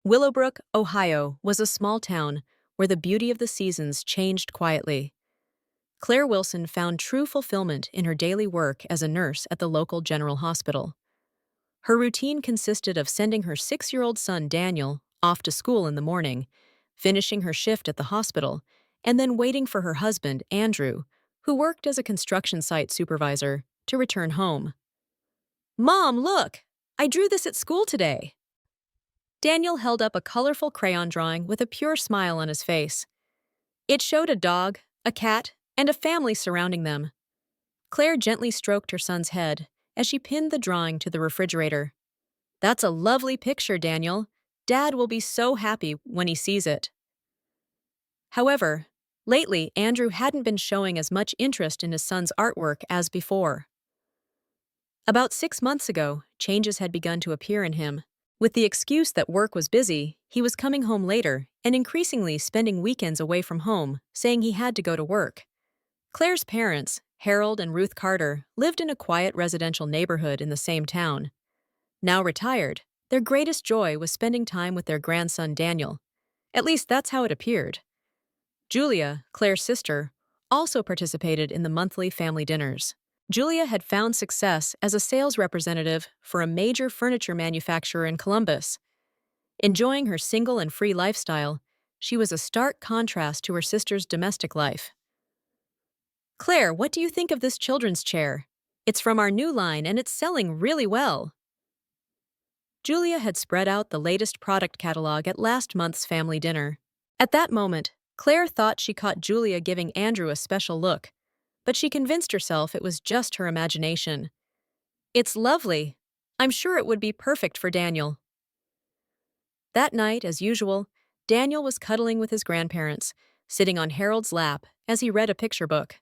Willowbrook, Ohio, was a small town where the beauty of the seasons changed quietly. Claire Wilson found true fulfillment in her daily work as a nurse at the local general hospital. Her routine consisted of sending her 6-year-old son Daniel off to school in the morning, finishing her shift at the hospital, and then waiting for her husband, Andrew, who worked as a construction site supervisor, to return home. "Mom, look! I drew this at school today." Daniel held up a colorful crayon drawing with a pure smile on his face. It showed a dog, a cat, and a family surrounding them. Claire gently stroked her son's head as she pinned the drawing to the refrigerator. "That's a lovely picture, Daniel. Dad will be so happy when he sees it." However, lately Andrew hadn't been showing as much interest in his son's artwork as before. About 6 months ago, changes had begun to appear in him. With the excuse that work was busy, he was coming home later and increasingly spending weekends away from home, saying he had to go to work. Claire's parents, Harold and Ruth Carter, lived in a quiet residential neighborhood in the same town. Now retired, their greatest joy was spending time with their grandson Daniel. At least that's how it appeared. Julia, Claire's sister, also participated in the monthly family dinners. Julia had found success as a sales representative for a major furniture manufacturer in Columbus. Enjoying her single and free lifestyle, she was a stark contrast to her sister's domestic life. "Claire, what do you think of this children's chair? It's from our new line and it's selling really well." Julia had spread out the latest product catalog at last month's family dinner. At that moment, Claire thought she caught Julia giving Andrew a special look, but she convinced herself it was just her imagination. "It's lovely. I'm sure it would be perfect for Daniel." That night, as usual, Daniel was cuddling with his grandparents, sitting on Harold's lap as he read a picture book.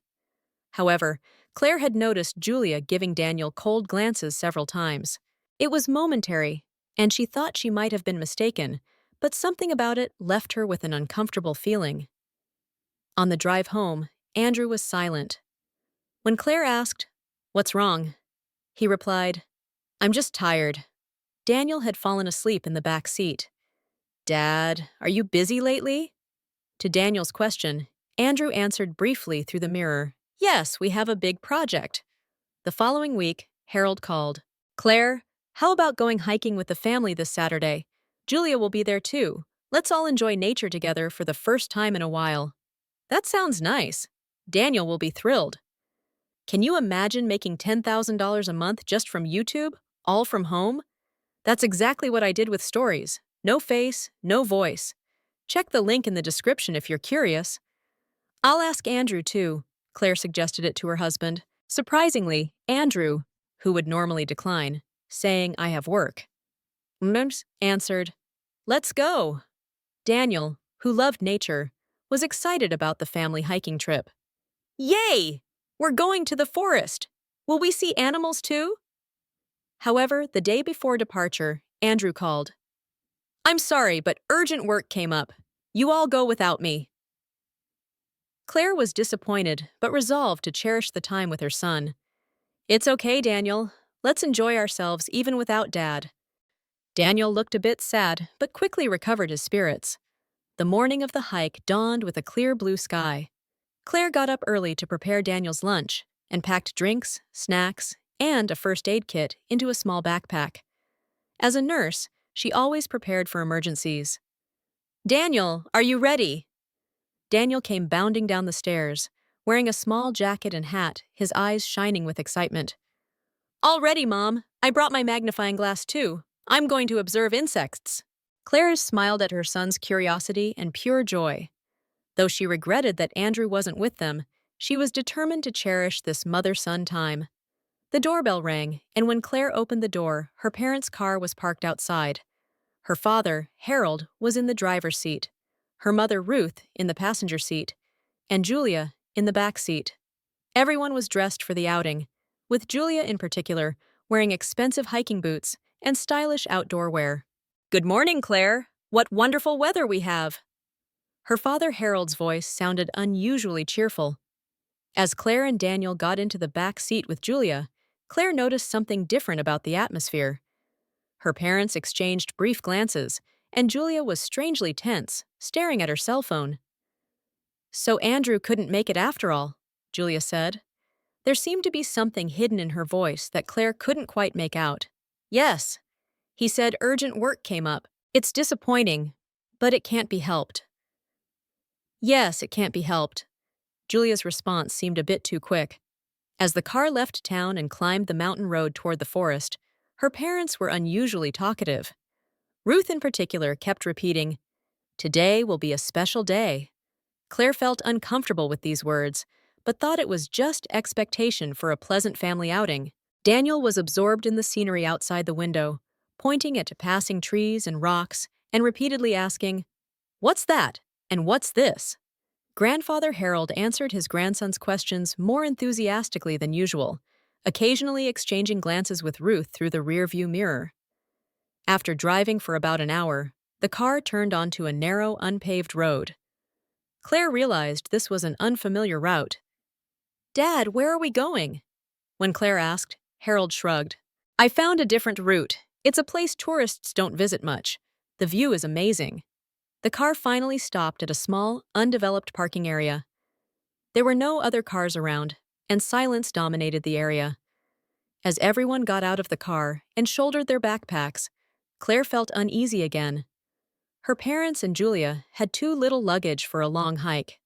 However, Claire had noticed Julia giving Daniel cold glances several times. It was momentary, and she thought she might have been mistaken, but something about it left her with an uncomfortable feeling. On the drive home, Andrew was silent. When Claire asked, "What's wrong?" he replied, "I'm just tired." Daniel had fallen asleep in the back seat. "Dad, are you busy lately?" To Daniel's question, Andrew answered briefly through the mirror, "Yes, we have a big project." The following week, Harold called. "Claire, how about going hiking with the family this Saturday? Julia will be there too. Let's all enjoy nature together for the first time in a while." "That sounds nice. Daniel will be thrilled." Can you imagine making $10,000 a month just from YouTube, all from home? That's exactly what I did with Stories. No face, no voice. Check the link in the description if you're curious. "I'll ask Andrew too," Claire suggested it to her husband. Surprisingly, Andrew, who would normally decline, saying, "I have work," answered, "Let's go." Daniel, who loved nature, was excited about the family hiking trip. "Yay! We're going to the forest. Will we see animals too?" However, the day before departure, Andrew called. "I'm sorry, but urgent work came up. You all go without me." Claire was disappointed, but resolved to cherish the time with her son. "It's okay, Daniel. Let's enjoy ourselves even without Dad." Daniel looked a bit sad, but quickly recovered his spirits. The morning of the hike dawned with a clear blue sky. Claire got up early to prepare Daniel's lunch and packed drinks, snacks, and a first aid kit into a small backpack. As a nurse, she always prepared for emergencies. "Daniel, are you ready?" Daniel came bounding down the stairs, wearing a small jacket and hat, his eyes shining with excitement. "All ready, Mom. I brought my magnifying glass too. I'm going to observe insects." Claire smiled at her son's curiosity and pure joy. Though she regretted that Andrew wasn't with them, she was determined to cherish this mother-son time. The doorbell rang, and when Claire opened the door, her parents' car was parked outside. Her father, Harold, was in the driver's seat, her mother, Ruth, in the passenger seat, and Julia in the back seat. Everyone was dressed for the outing, with Julia in particular wearing expensive hiking boots and stylish outdoor wear. "Good morning, Claire. What wonderful weather we have." Her father Harold's voice sounded unusually cheerful. As Claire and Daniel got into the back seat with Julia, Claire noticed something different about the atmosphere. Her parents exchanged brief glances, and Julia was strangely tense, staring at her cell phone. "So Andrew couldn't make it after all," Julia said. There seemed to be something hidden in her voice that Claire couldn't quite make out. "Yes. He said urgent work came up. It's disappointing, but it can't be helped." "Yes, it can't be helped." Julia's response seemed a bit too quick. As the car left town and climbed the mountain road toward the forest, her parents were unusually talkative. Ruth in particular kept repeating, "Today will be a special day." Claire felt uncomfortable with these words, but thought it was just expectation for a pleasant family outing. Daniel was absorbed in the scenery outside the window, pointing at passing trees and rocks, and repeatedly asking, "What's that? And what's this?" Grandfather Harold answered his grandson's questions more enthusiastically than usual, occasionally exchanging glances with Ruth through the rearview mirror. After driving for about an hour, the car turned onto a narrow, unpaved road. Claire realized this was an unfamiliar route. "Dad, where are we going?" When Claire asked, Harold shrugged. "I found a different route. It's a place tourists don't visit much. The view is amazing." The car finally stopped at a small, undeveloped parking area. There were no other cars around, and silence dominated the area. As everyone got out of the car and shouldered their backpacks, Claire felt uneasy again. Her parents and Julia had too little luggage for a long hike.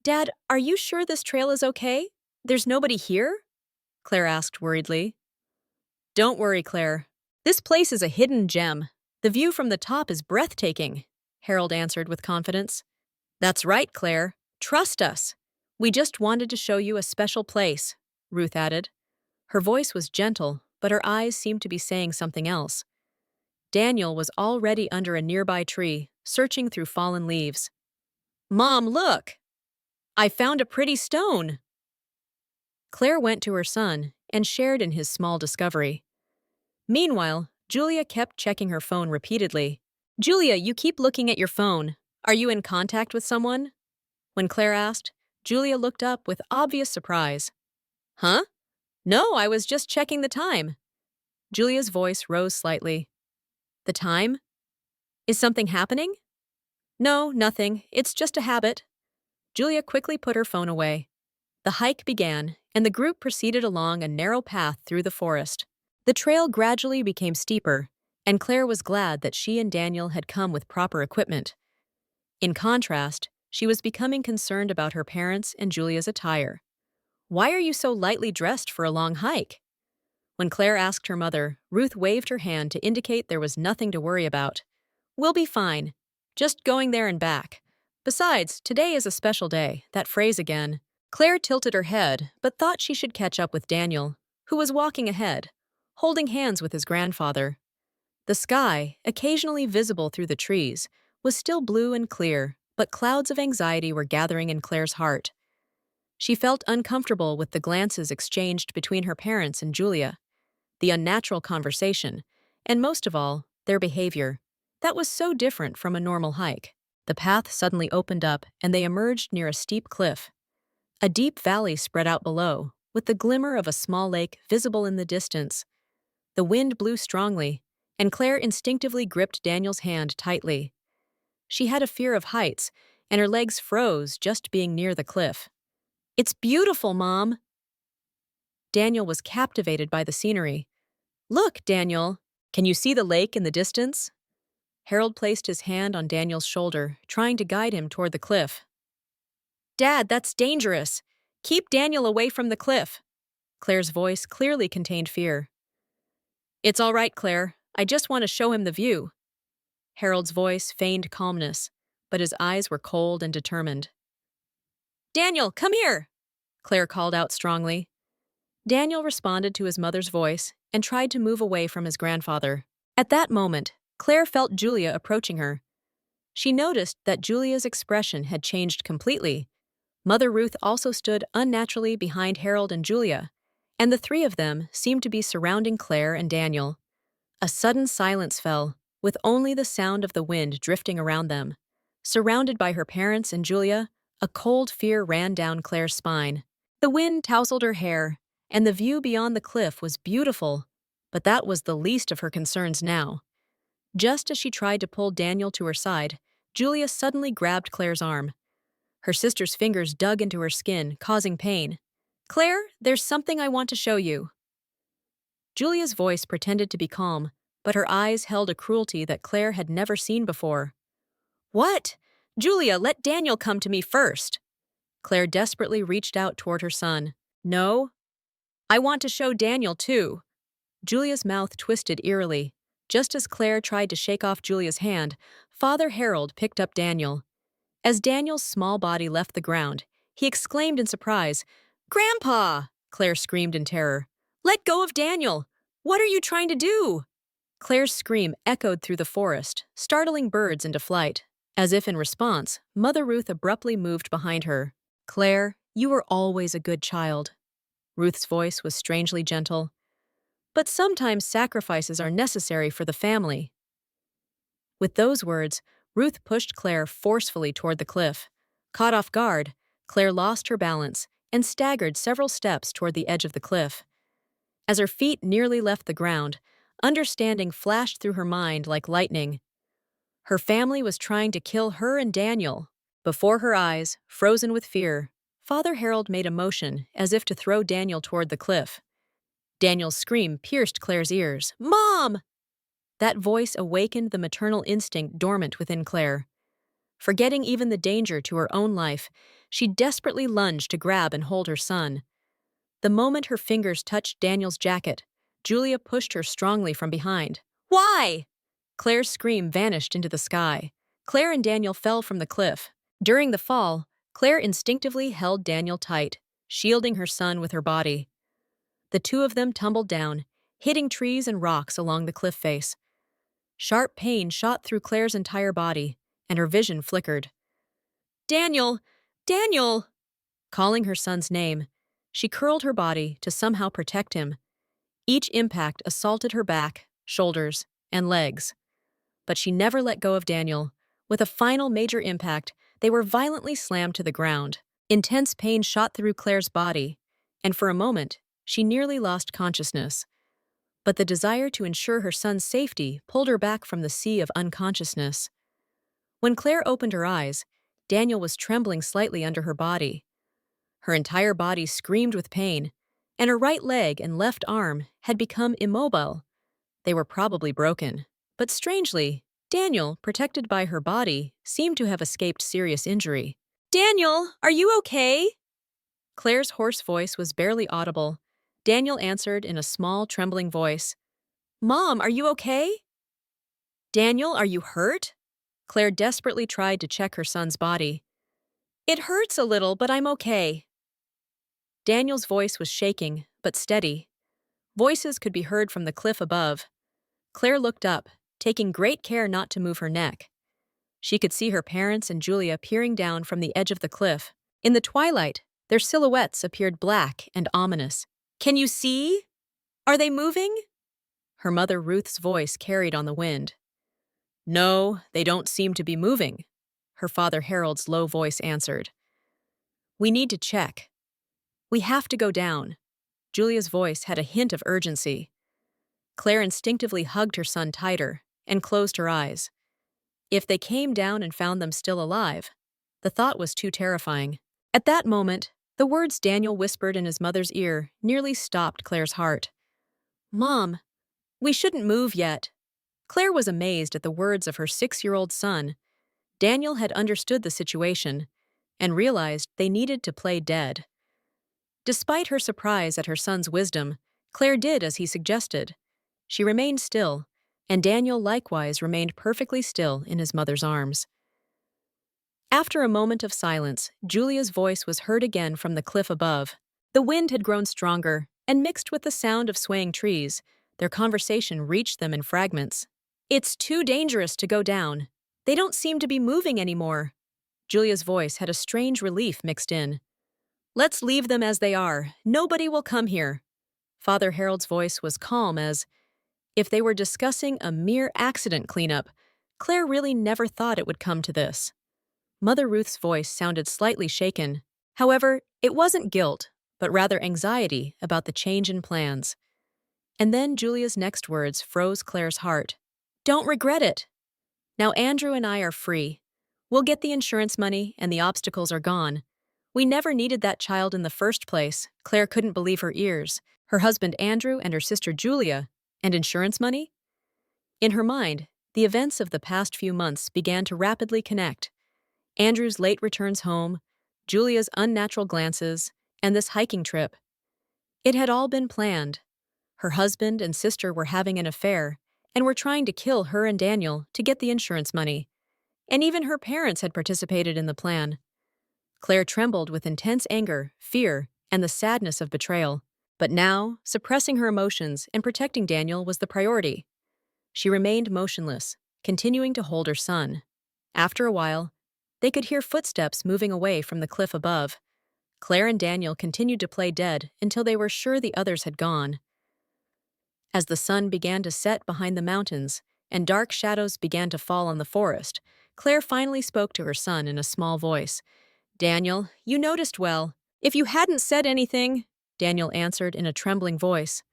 "Dad, are you sure this trail is okay? There's nobody here?" Claire asked worriedly. "Don't worry, Claire. This place is a hidden gem. The view from the top is breathtaking," Harold answered with confidence. "That's right, Claire. Trust us. We just wanted to show you a special place," Ruth added. Her voice was gentle, but her eyes seemed to be saying something else. Daniel was already under a nearby tree, searching through fallen leaves. "Mom, look! I found a pretty stone!" Claire went to her son and shared in his small discovery. Meanwhile, Julia kept checking her phone repeatedly. "Julia, you keep looking at your phone. Are you in contact with someone?" When Claire asked, Julia looked up with obvious surprise. "Huh? No, I was just checking the time." Julia's voice rose slightly. "The time? Is something happening?" "No, nothing. It's just a habit." Julia quickly put her phone away. The hike began, and the group proceeded along a narrow path through the forest. The trail gradually became steeper, and Claire was glad that she and Daniel had come with proper equipment. In contrast, she was becoming concerned about her parents and Julia's attire. "Why are you so lightly dressed for a long hike?" When Claire asked her mother, Ruth waved her hand to indicate there was nothing to worry about. "We'll be fine. Just going there and back. Besides, today is a special day, that phrase again." Claire tilted her head, but thought she should catch up with Daniel, who was walking ahead, holding hands with his grandfather. The sky, occasionally visible through the trees, was still blue and clear, but clouds of anxiety were gathering in Claire's heart. She felt uncomfortable with the glances exchanged between her parents and Julia, the unnatural conversation, and most of all, their behavior. That was so different from a normal hike. The path suddenly opened up, and they emerged near a steep cliff. A deep valley spread out below, with the glimmer of a small lake visible in the distance. The wind blew strongly, and Claire instinctively gripped Daniel's hand tightly. She had a fear of heights, and her legs froze just being near the cliff. "It's beautiful, Mom!" Daniel was captivated by the scenery. "Look, Daniel! Can you see the lake in the distance?" Harold placed his hand on Daniel's shoulder, trying to guide him toward the cliff. "Dad, that's dangerous. Keep Daniel away from the cliff." Claire's voice clearly contained fear. "It's all right, Claire. I just want to show him the view." Harold's voice feigned calmness, but his eyes were cold and determined. "Daniel, come here!" Claire called out strongly. Daniel responded to his mother's voice and tried to move away from his grandfather. At that moment, Claire felt Julia approaching her. She noticed that Julia's expression had changed completely. Mother Ruth also stood unnaturally behind Harold and Julia, and the three of them seemed to be surrounding Claire and Daniel. A sudden silence fell, with only the sound of the wind drifting around them. Surrounded by her parents and Julia, a cold fear ran down Claire's spine. The wind tousled her hair, and the view beyond the cliff was beautiful, but that was the least of her concerns now. Just as she tried to pull Daniel to her side, Julia suddenly grabbed Claire's arm. Her sister's fingers dug into her skin, causing pain. "Claire, there's something I want to show you." Julia's voice pretended to be calm, but her eyes held a cruelty that Claire had never seen before. "What? Julia, let Daniel come to me first." Claire desperately reached out toward her son. "No, I want to show Daniel too." Julia's mouth twisted eerily. Just as Claire tried to shake off Julia's hand, Father Harold picked up Daniel. As Daniel's small body left the ground, he exclaimed in surprise, "Grandpa!" Claire screamed in terror. "Let go of Daniel! What are you trying to do?" Claire's scream echoed through the forest, startling birds into flight. As if in response, Mother Ruth abruptly moved behind her. "Claire, you were always a good child." Ruth's voice was strangely gentle. "But sometimes sacrifices are necessary for the family." With those words, Ruth pushed Claire forcefully toward the cliff. Caught off guard, Claire lost her balance and staggered several steps toward the edge of the cliff. As her feet nearly left the ground, understanding flashed through her mind like lightning. Her family was trying to kill her and Daniel. Before her eyes, frozen with fear, Father Harold made a motion as if to throw Daniel toward the cliff. Daniel's scream pierced Claire's ears. "Mom!" That voice awakened the maternal instinct dormant within Claire. Forgetting even the danger to her own life, she desperately lunged to grab and hold her son. The moment her fingers touched Daniel's jacket, Julia pushed her strongly from behind. "Why?" Claire's scream vanished into the sky. Claire and Daniel fell from the cliff. During the fall, Claire instinctively held Daniel tight, shielding her son with her body. The two of them tumbled down, hitting trees and rocks along the cliff face. Sharp pain shot through Claire's entire body, and her vision flickered. "Daniel! Daniel!" Calling her son's name, she curled her body to somehow protect him. Each impact assaulted her back, shoulders, and legs. But she never let go of Daniel. With a final major impact, they were violently slammed to the ground. Intense pain shot through Claire's body, and for a moment, she nearly lost consciousness. But the desire to ensure her son's safety pulled her back from the sea of unconsciousness. When Claire opened her eyes, Daniel was trembling slightly under her body. Her entire body screamed with pain, and her right leg and left arm had become immobile. They were probably broken. But strangely, Daniel, protected by her body, seemed to have escaped serious injury. "Daniel, are you okay?" Claire's hoarse voice was barely audible. Daniel answered in a small, trembling voice. "Mom, are you okay?" "Daniel, are you hurt?" Claire desperately tried to check her son's body. "It hurts a little, but I'm okay." Daniel's voice was shaking, but steady. Voices could be heard from the cliff above. Claire looked up, taking great care not to move her neck. She could see her parents and Julia peering down from the edge of the cliff. In the twilight, their silhouettes appeared black and ominous. "Can you see? Are they moving?" Her mother Ruth's voice carried on the wind. "No, they don't seem to be moving," her father Harold's low voice answered. "We need to check. We have to go down." Julia's voice had a hint of urgency. Claire instinctively hugged her son tighter and closed her eyes. If they came down and found them still alive, the thought was too terrifying. At that moment, the words Daniel whispered in his mother's ear nearly stopped Claire's heart. "Mom, we shouldn't move yet." Claire was amazed at the words of her 6-year-old son. Daniel had understood the situation and realized they needed to play dead. Despite her surprise at her son's wisdom, Claire did as he suggested. She remained still, and Daniel likewise remained perfectly still in his mother's arms. After a moment of silence, Julia's voice was heard again from the cliff above. The wind had grown stronger, and mixed with the sound of swaying trees, their conversation reached them in fragments. "It's too dangerous to go down. They don't seem to be moving anymore." Julia's voice had a strange relief mixed in. "Let's leave them as they are. Nobody will come here." Father Harold's voice was calm as if they were discussing a mere accident cleanup. Claire really never thought it would come to this. Mother Ruth's voice sounded slightly shaken. However, it wasn't guilt, but rather anxiety about the change in plans. And then Julia's next words froze Claire's heart. Don't regret it. Now Andrew and I are free. We'll get the insurance money and the obstacles are gone. We never needed that child in the first place. Claire couldn't believe her ears. Her husband Andrew and her sister Julia. And insurance money? In her mind, the events of the past few months began to rapidly connect. Andrew's late returns home, Julia's unnatural glances, and this hiking trip. It had all been planned. Her husband and sister were having an affair and were trying to kill her and Daniel to get the insurance money. And even her parents had participated in the plan. Claire trembled with intense anger, fear, and the sadness of betrayal. But now, suppressing her emotions and protecting Daniel was the priority. She remained motionless, continuing to hold her son. After a while, they could hear footsteps moving away from the cliff above. Claire and Daniel continued to play dead until they were sure the others had gone. As the sun began to set behind the mountains and dark shadows began to fall on the forest, Claire finally spoke to her son in a small voice. "Daniel, you noticed well. If you hadn't said anything," Daniel answered in a trembling voice.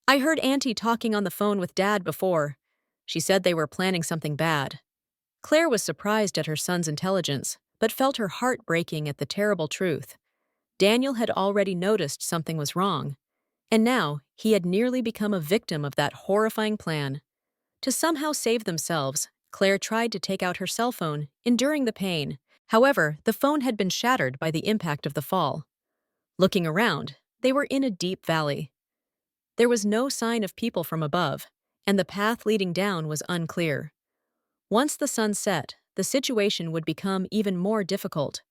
"I heard Auntie talking on the phone with Dad before. She said they were planning something bad." Claire was surprised at her son's intelligence, but felt her heart breaking at the terrible truth. Daniel had already noticed something was wrong, and now he had nearly become a victim of that horrifying plan. To somehow save themselves, Claire tried to take out her cell phone, enduring the pain. However, the phone had been shattered by the impact of the fall. Looking around, they were in a deep valley. There was no sign of people from above, and the path leading down was unclear. Once the sun set, the situation would become even more difficult.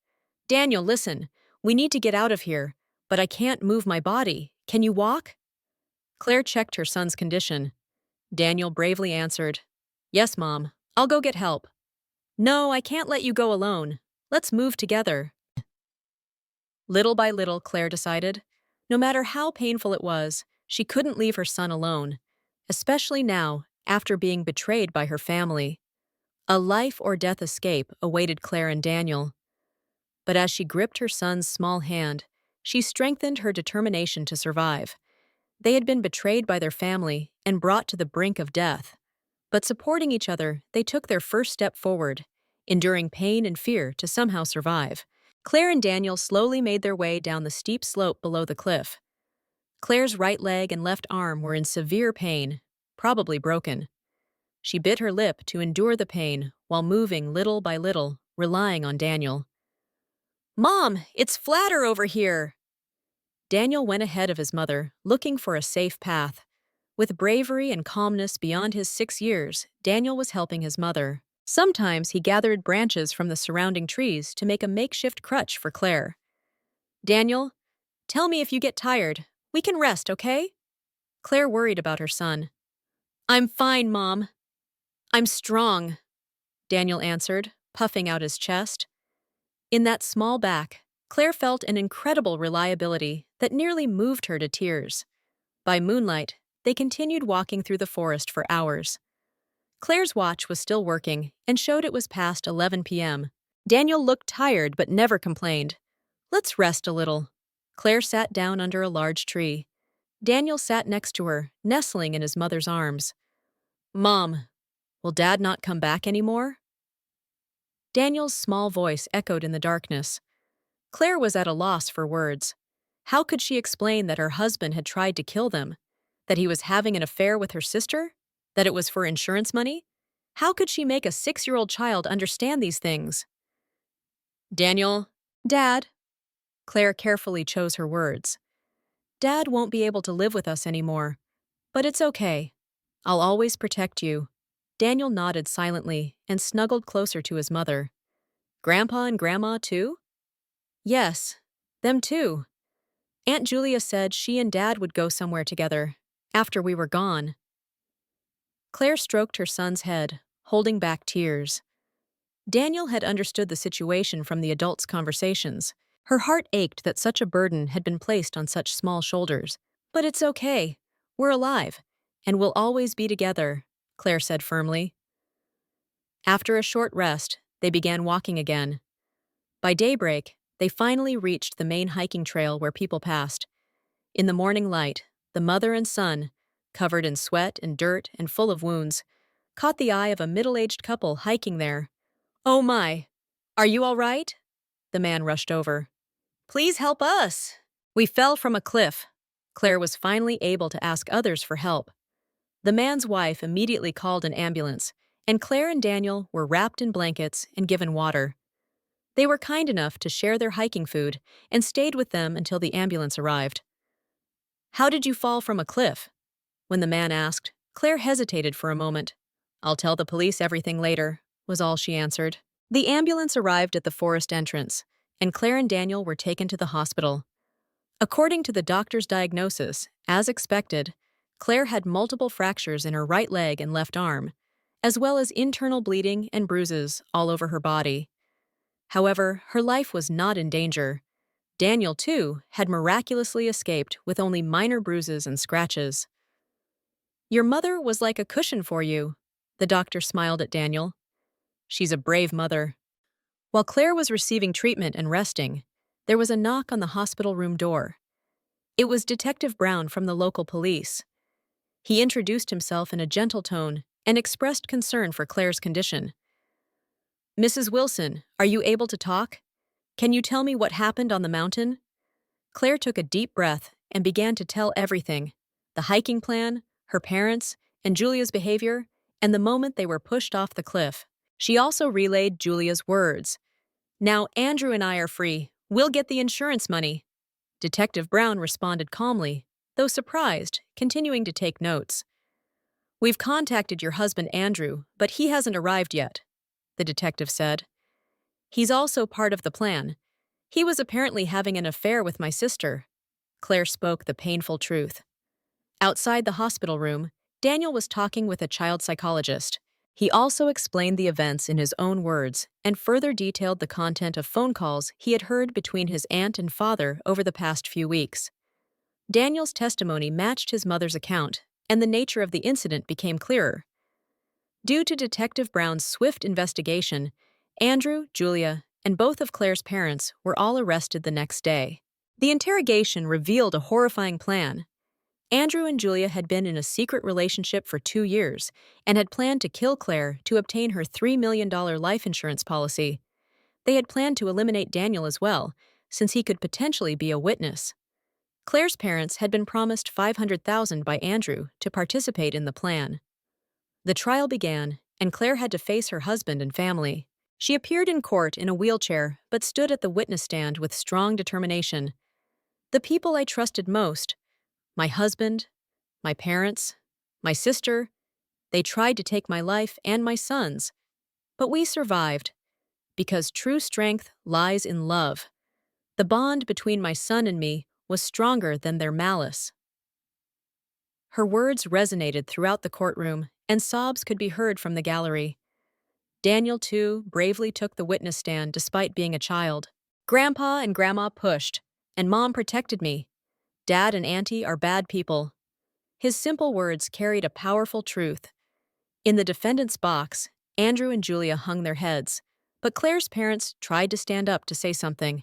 "Daniel, listen. We need to get out of here, but I can't move my body. Can you walk?" Claire checked her son's condition. Daniel bravely answered, "Yes, Mom. I'll go get help." "No, I can't let you go alone. Let's move together." Little by little, Claire decided, no matter how painful it was, she couldn't leave her son alone, especially now, after being betrayed by her family. A life-or-death escape awaited Claire and Daniel. But as she gripped her son's small hand, she strengthened her determination to survive. They had been betrayed by their family and brought to the brink of death. But supporting each other, they took their first step forward, enduring pain and fear to somehow survive. Claire and Daniel slowly made their way down the steep slope below the cliff. Claire's right leg and left arm were in severe pain, probably broken. She bit her lip to endure the pain while moving little by little, relying on Daniel. "Mom, it's flatter over here!" Daniel went ahead of his mother, looking for a safe path. With bravery and calmness beyond his 6 years, Daniel was helping his mother. Sometimes he gathered branches from the surrounding trees to make a makeshift crutch for Claire. "Daniel, tell me if you get tired. We can rest, okay?" Claire worried about her son. "I'm fine, Mom. I'm strong," Daniel answered, puffing out his chest. In that small back, Claire felt an incredible reliability that nearly moved her to tears. By moonlight, they continued walking through the forest for hours. Claire's watch was still working and showed it was past 11 p.m. Daniel looked tired but never complained. "Let's rest a little." Claire sat down under a large tree. Daniel sat next to her, nestling in his mother's arms. "Mom, will Dad not come back anymore?" Daniel's small voice echoed in the darkness. Claire was at a loss for words. How could she explain that her husband had tried to kill them? That he was having an affair with her sister? That it was for insurance money? How could she make a 6-year-old child understand these things? "Daniel." "Dad." Claire carefully chose her words. "Dad won't be able to live with us anymore. But it's okay. I'll always protect you." Daniel nodded silently and snuggled closer to his mother. "Grandpa and Grandma, too?" "Yes, them too. Aunt Julia said she and Dad would go somewhere together, after we were gone." Claire stroked her son's head, holding back tears. Daniel had understood the situation from the adults' conversations. Her heart ached that such a burden had been placed on such small shoulders. "But it's okay. We're alive, and we'll always be together," Claire said firmly. After a short rest, they began walking again. By daybreak, they finally reached the main hiking trail where people passed. In the morning light, the mother and son, covered in sweat and dirt and full of wounds, caught the eye of a middle-aged couple hiking there. "Oh my! Are you all right?" The man rushed over. "Please help us! We fell from a cliff." Claire was finally able to ask others for help. The man's wife immediately called an ambulance, and Claire and Daniel were wrapped in blankets and given water. They were kind enough to share their hiking food and stayed with them until the ambulance arrived. "How did you fall from a cliff?" When the man asked, Claire hesitated for a moment. "I'll tell the police everything later," was all she answered. The ambulance arrived at the forest entrance, and Claire and Daniel were taken to the hospital. According to the doctor's diagnosis, as expected, Claire had multiple fractures in her right leg and left arm, as well as internal bleeding and bruises all over her body. However, her life was not in danger. Daniel, too, had miraculously escaped with only minor bruises and scratches. "Your mother was like a cushion for you," the doctor smiled at Daniel. "She's a brave mother." While Claire was receiving treatment and resting, there was a knock on the hospital room door. It was Detective Brown from the local police. He introduced himself in a gentle tone and expressed concern for Claire's condition. "Mrs. Wilson, are you able to talk? Can you tell me what happened on the mountain?" Claire took a deep breath and began to tell everything: the hiking plan, her parents, and Julia's behavior, and the moment they were pushed off the cliff. She also relayed Julia's words. "Now Andrew and I are free. We'll get the insurance money." Detective Brown responded calmly, though surprised, continuing to take notes. "We've contacted your husband Andrew, but he hasn't arrived yet," the detective said. "He's also part of the plan. He was apparently having an affair with my sister." Claire spoke the painful truth. Outside the hospital room, Daniel was talking with a child psychologist. He also explained the events in his own words and further detailed the content of phone calls he had heard between his aunt and father over the past few weeks. Daniel's testimony matched his mother's account, and the nature of the incident became clearer. Due to Detective Brown's swift investigation, Andrew, Julia, and both of Claire's parents were all arrested the next day. The interrogation revealed a horrifying plan. Andrew and Julia had been in a secret relationship for 2 years and had planned to kill Claire to obtain her $3 million life insurance policy. They had planned to eliminate Daniel as well, since he could potentially be a witness. Claire's parents had been promised $500,000 by Andrew to participate in the plan. The trial began, and Claire had to face her husband and family. She appeared in court in a wheelchair but stood at the witness stand with strong determination. "The people I trusted most, my husband, my parents, my sister, they tried to take my life and my son's. But we survived, because true strength lies in love. The bond between my son and me was stronger than their malice." Her words resonated throughout the courtroom, and sobs could be heard from the gallery. Daniel, too, bravely took the witness stand despite being a child. "Grandpa and Grandma pushed, and Mom protected me. Dad and Auntie are bad people." His simple words carried a powerful truth. In the defendant's box, Andrew and Julia hung their heads, but Claire's parents tried to stand up to say something.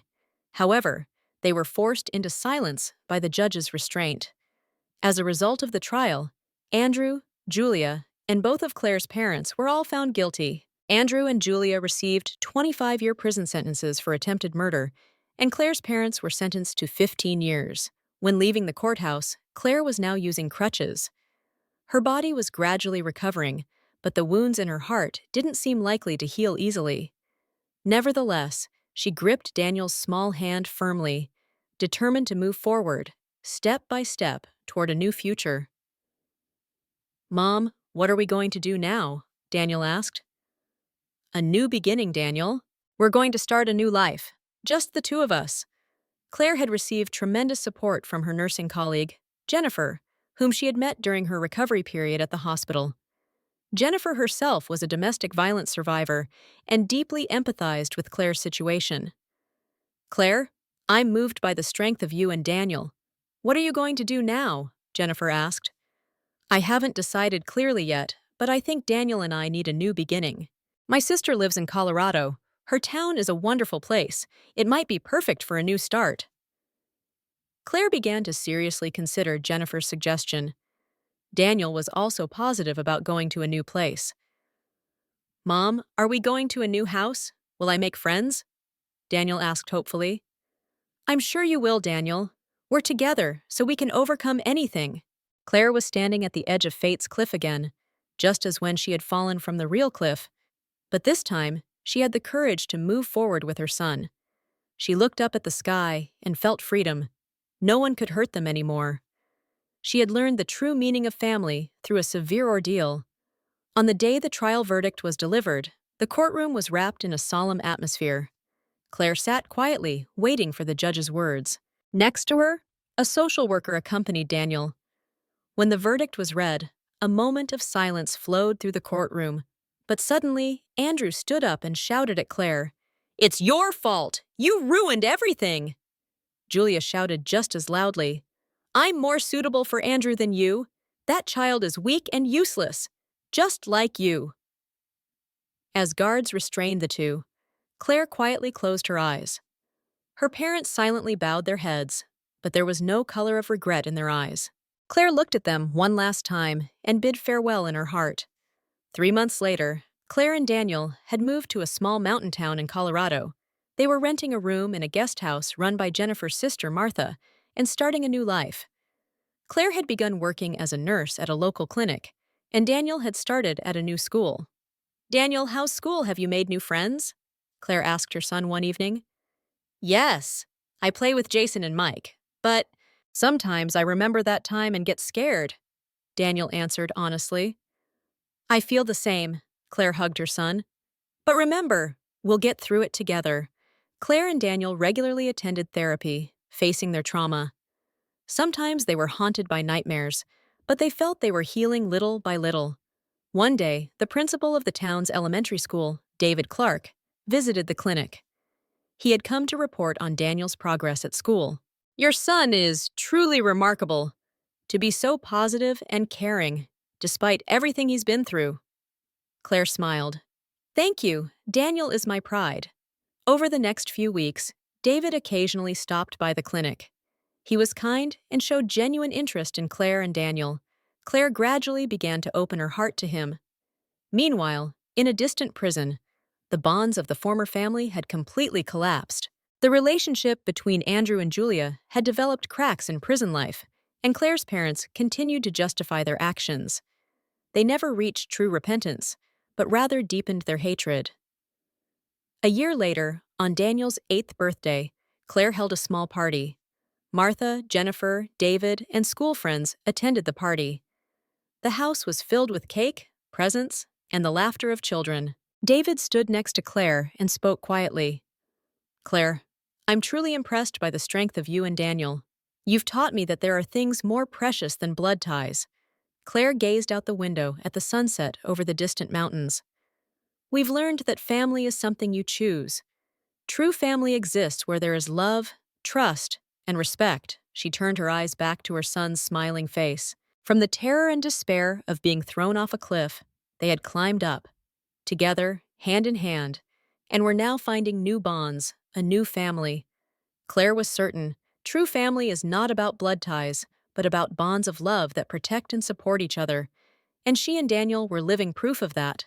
However, they were forced into silence by the judge's restraint. As a result of the trial, Andrew, Julia, and both of Claire's parents were all found guilty. Andrew and Julia received 25-year prison sentences for attempted murder, and Claire's parents were sentenced to 15 years. When leaving the courthouse, Claire was now using crutches. Her body was gradually recovering, but the wounds in her heart didn't seem likely to heal easily. Nevertheless, she gripped Daniel's small hand firmly, determined to move forward, step by step, toward a new future. "Mom, what are we going to do now?" Daniel asked. "A new beginning, Daniel. We're going to start a new life. Just the two of us." Claire had received tremendous support from her nursing colleague, Jennifer, whom she had met during her recovery period at the hospital. Jennifer herself was a domestic violence survivor and deeply empathized with Claire's situation. "Claire, I'm moved by the strength of you and Daniel. What are you going to do now?" Jennifer asked. "I haven't decided clearly yet, but I think Daniel and I need a new beginning. My sister lives in Colorado. Her town is a wonderful place. It might be perfect for a new start." Claire began to seriously consider Jennifer's suggestion. Daniel was also positive about going to a new place. Mom, are we going to a new house? Will I make friends? Daniel asked hopefully. I'm sure you will, Daniel. We're together, so we can overcome anything. Claire was standing at the edge of fate's cliff again, just as when she had fallen from the real cliff, but this time she had the courage to move forward with her son. She looked up at the sky and felt freedom. No one could hurt them anymore. She had learned the true meaning of family through a severe ordeal. On the day the trial verdict was delivered, the courtroom was wrapped in a solemn atmosphere. Claire sat quietly, waiting for the judge's words. Next to her, a social worker accompanied Daniel. When the verdict was read, a moment of silence flowed through the courtroom. But suddenly, Andrew stood up and shouted at Claire, "It's your fault! You ruined everything!" Julia shouted just as loudly, "I'm more suitable for Andrew than you. That child is weak and useless, just like you." As guards restrained the two, Claire quietly closed her eyes. Her parents silently bowed their heads, but there was no color of regret in their eyes. Claire looked at them one last time and bid farewell in her heart. 3 months later, Claire and Daniel had moved to a small mountain town in Colorado. They were renting a room in a guest house run by Jennifer's sister, Martha, and starting a new life. Claire had begun working as a nurse at a local clinic, and Daniel had started at a new school. "Daniel, how's school? Have you made new friends?" Claire asked her son one evening. "Yes, I play with Jason and Mike, but sometimes I remember that time and get scared," Daniel answered honestly. "I feel the same," Claire hugged her son. "But remember, we'll get through it together." Claire and Daniel regularly attended therapy, facing their trauma. Sometimes they were haunted by nightmares, but they felt they were healing little by little. One day, the principal of the town's elementary school, David Clark, visited the clinic. He had come to report on Daniel's progress at school. "Your son is truly remarkable. To be so positive and caring, despite everything he's been through." Claire smiled. "Thank you. Daniel is my pride." Over the next few weeks, David occasionally stopped by the clinic. He was kind and showed genuine interest in Claire and Daniel. Claire gradually began to open her heart to him. Meanwhile, in a distant prison, the bonds of the former family had completely collapsed. The relationship between Andrew and Julia had developed cracks in prison life, and Claire's parents continued to justify their actions. They never reached true repentance, but rather deepened their hatred. A year later, on Daniel's 8th birthday, Claire held a small party. Martha, Jennifer, David, and school friends attended the party. The house was filled with cake, presents, and the laughter of children. David stood next to Claire and spoke quietly. "Claire, I'm truly impressed by the strength of you and Daniel. You've taught me that there are things more precious than blood ties." Claire gazed out the window at the sunset over the distant mountains. "We've learned that family is something you choose. True family exists where there is love, trust, and respect." She turned her eyes back to her son's smiling face. From the terror and despair of being thrown off a cliff, they had climbed up, together, hand in hand, and were now finding new bonds, a new family. Claire was certain, true family is not about blood ties, but about bonds of love that protect and support each other. And she and Daniel were living proof of that.